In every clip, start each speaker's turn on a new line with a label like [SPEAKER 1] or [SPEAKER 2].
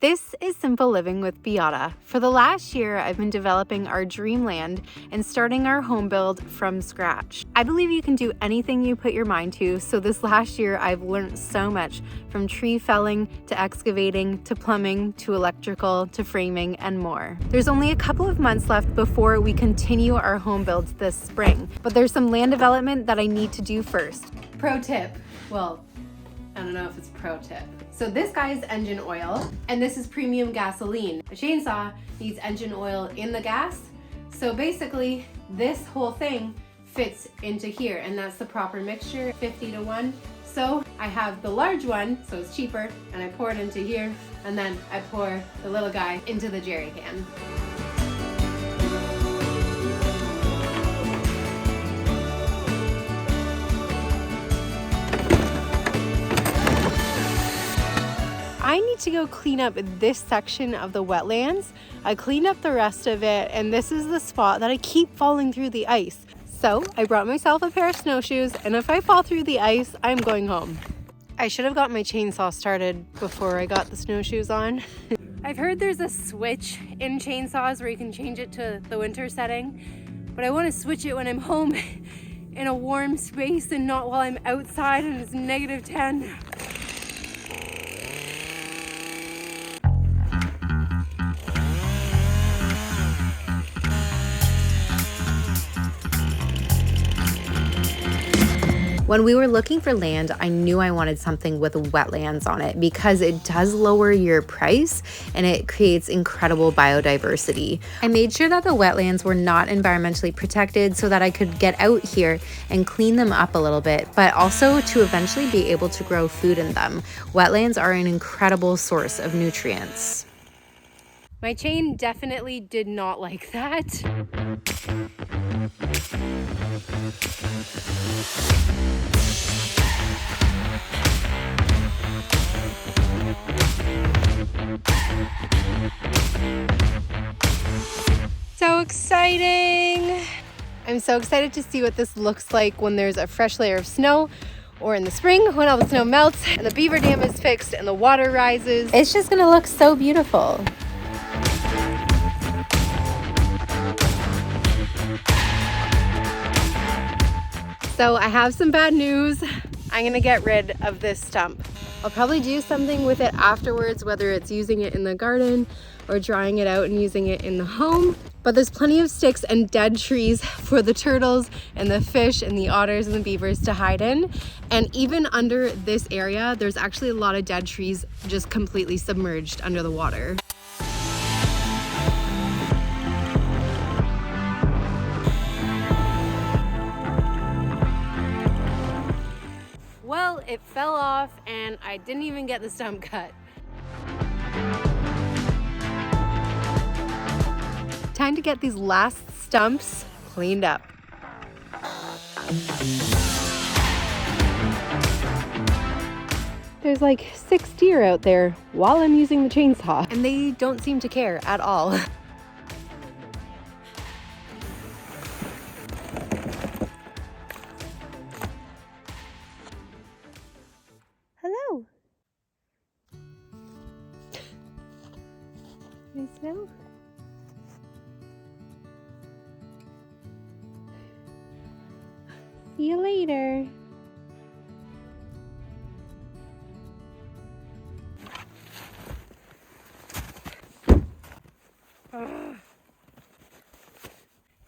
[SPEAKER 1] This is Simple Living with Beata. For the last year, I've been developing our dreamland and starting our home build from scratch. I believe you can do anything you put your mind to, so this last year I've learned so much, from tree felling to excavating to plumbing to electrical to framing and more. There's only a couple of months left before we continue our home builds this spring, but there's some land development that I need to do first. Pro tip, well, I don't know if it's a pro tip. So this guy's engine oil, and this is premium gasoline. A chainsaw needs engine oil in the gas. So basically, this whole thing fits into here, and that's the proper mixture, 50-1. So I have the large one, so it's cheaper, and I pour it into here, and then I pour the little guy into the jerry can. I need to go clean up this section of the wetlands. I cleaned up the rest of it, and this is the spot that I keep falling through the ice. So I brought myself a pair of snowshoes, and if I fall through the ice, I'm going home. I should have got my chainsaw started before I got the snowshoes on. I've heard there's a switch in chainsaws where you can change it to the winter setting, but I want to switch it when I'm home in a warm space and not while I'm outside and it's -10. When we were looking for land, I knew I wanted something with wetlands on it because it does lower your price and it creates incredible biodiversity. I made sure that the wetlands were not environmentally protected so that I could get out here and clean them up a little bit, but also to eventually be able to grow food in them. Wetlands are an incredible source of nutrients. My chain definitely did not like that. So exciting! I'm so excited to see what this looks like when there's a fresh layer of snow, or in the spring when all the snow melts and the beaver dam is fixed and the water rises. It's just gonna look so beautiful. So I have some bad news. I'm gonna get rid of this stump. I'll probably do something with it afterwards, whether it's using it in the garden or drying it out and using it in the home. But there's plenty of sticks and dead trees for the turtles and the fish and the otters and the beavers to hide in. And even under this area, there's actually a lot of dead trees just completely submerged under the water. Well, it fell off and I didn't even get the stump cut. Time to get these last stumps cleaned up. There's like 6 deer out there while I'm using the chainsaw, and they don't seem to care at all. Hello. Nice snow. See you later.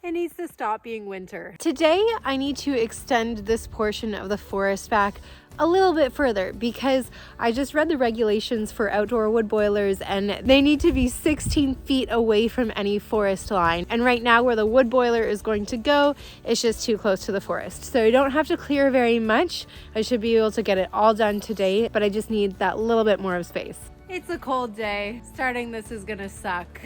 [SPEAKER 1] It needs to stop being winter. Today, I need to extend this portion of the forest back a little bit further because I just read the regulations for outdoor wood boilers and they need to be 16 feet away from any forest line. And right now where the wood boiler is going to go, it's just too close to the forest. So I don't have to clear very much. I should be able to get it all done today, but I just need that little bit more of space. It's a cold day. Starting this is gonna suck.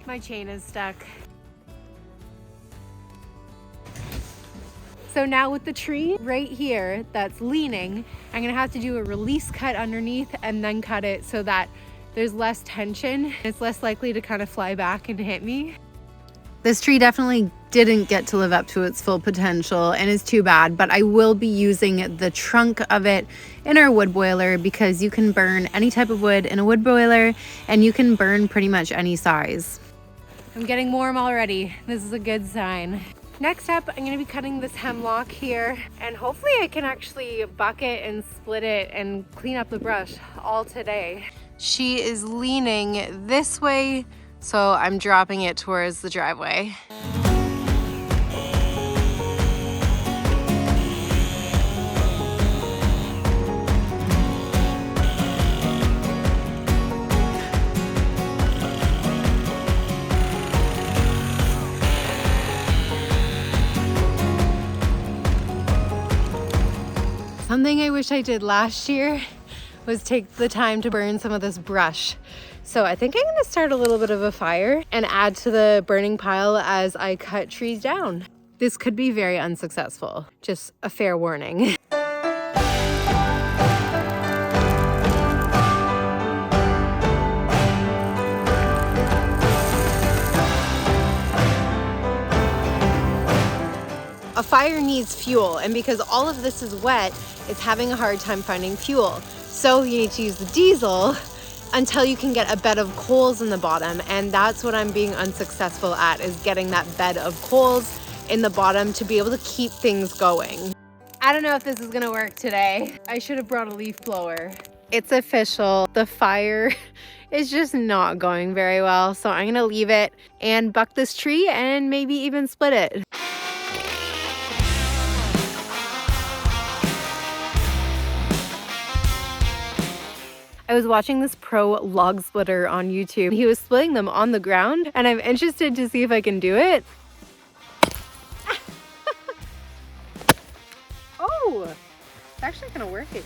[SPEAKER 1] My chain is stuck. So now with the tree right here that's leaning, I'm gonna have to do a release cut underneath and then cut it so that there's less tension. It's less likely to kind of fly back and hit me. This tree definitely didn't get to live up to its full potential and is too bad, but I will be using the trunk of it in our wood boiler because you can burn any type of wood in a wood boiler and you can burn pretty much any size. I'm getting warm already. This is a good sign. Next up, I'm gonna be cutting this hemlock here, and hopefully I can actually bucket and split it and clean up the brush all today. She is leaning this way, so I'm dropping it towards the driveway. Something I wish I did last year was take the time to burn some of this brush. So I think I'm gonna start a little bit of a fire and add to the burning pile as I cut trees down. This could be very unsuccessful, just a fair warning. A fire needs fuel, and because all of this is wet, it's having a hard time finding fuel. So you need to use the diesel until you can get a bed of coals in the bottom, and that's what I'm being unsuccessful at, is getting that bed of coals in the bottom to be able to keep things going. I don't know if this is gonna work today. I should have brought a leaf blower. It's official, the fire is just not going very well, so I'm gonna leave it and buck this tree and maybe even split it. I was watching this pro log splitter on YouTube. He was splitting them on the ground, and I'm interested to see if I can do it. Oh, it's actually kind of working.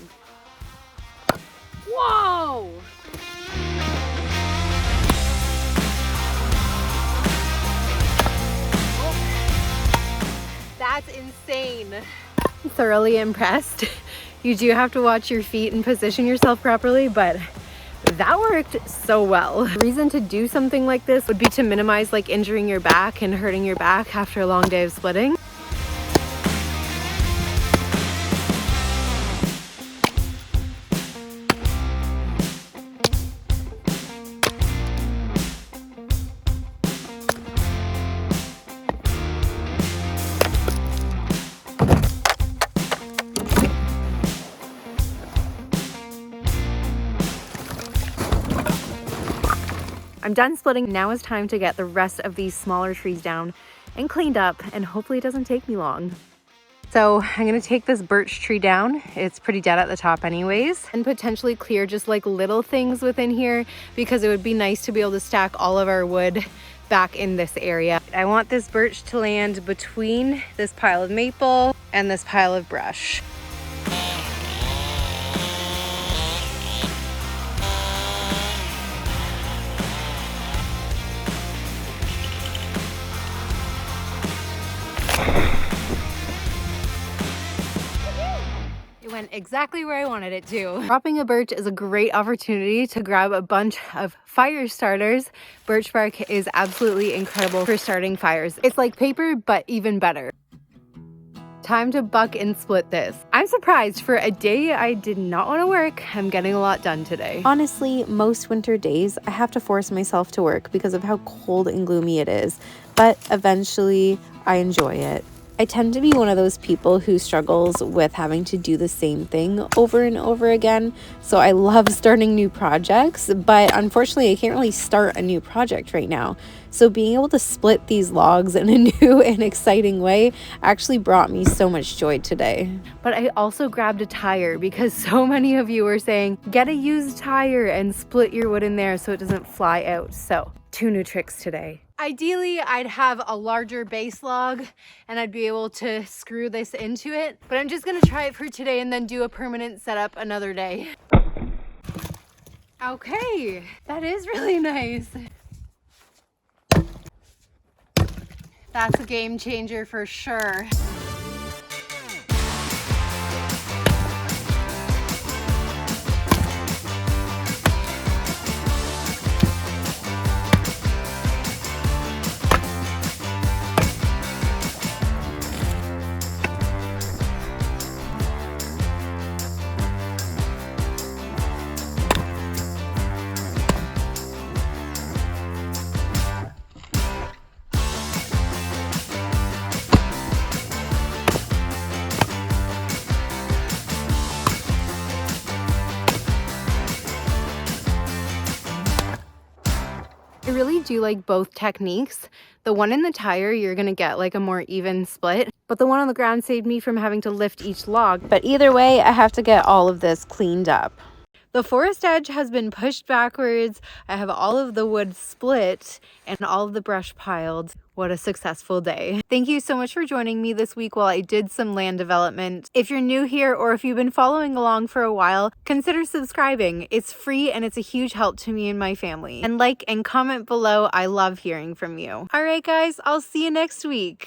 [SPEAKER 1] Whoa! That's insane. I'm thoroughly impressed. You do have to watch your feet and position yourself properly, but that worked so well. The reason to do something like this would be to minimize like injuring your back and hurting your back after a long day of splitting. I'm done splitting. Now is time to get the rest of these smaller trees down and cleaned up, and hopefully it doesn't take me long. So I'm gonna take this birch tree down. It's pretty dead at the top anyways, and potentially clear just like little things within here because it would be nice to be able to stack all of our wood back in this area. I want this birch to land between this pile of maple and this pile of brush. It went exactly where I wanted it to. Dropping a birch is a great opportunity to grab a bunch of fire starters. Birch bark is absolutely incredible for starting fires. It's like paper, but even better. Time to buck and split this. I'm surprised, for a day I did not want to work, I'm getting a lot done today. Honestly, most winter days I have to force myself to work because of how cold and gloomy it is, but eventually I enjoy it. I tend to be one of those people who struggles with having to do the same thing over and over again. So I love starting new projects, but unfortunately I can't really start a new project right now. So being able to split these logs in a new and exciting way actually brought me so much joy today. But I also grabbed a tire because so many of you were saying, get a used tire and split your wood in there so it doesn't fly out. So 2 new tricks today. Ideally, I'd have a larger base log and I'd be able to screw this into it, but I'm just gonna try it for today and then do a permanent setup another day. Okay, that is really nice. That's a game changer for sure. really do like both techniques. The one in the tire, you're gonna get like a more even split, but the one on the ground saved me from having to lift each log. But either way, I have to get all of this cleaned up. The forest edge has been pushed backwards. I have all of the wood split and all of the brush piled. What a successful day. Thank you so much for joining me this week while I did some land development. If you're new here or if you've been following along for a while, consider subscribing. It's free and it's a huge help to me and my family. And like and comment below. I love hearing from you. All right, guys, I'll see you next week.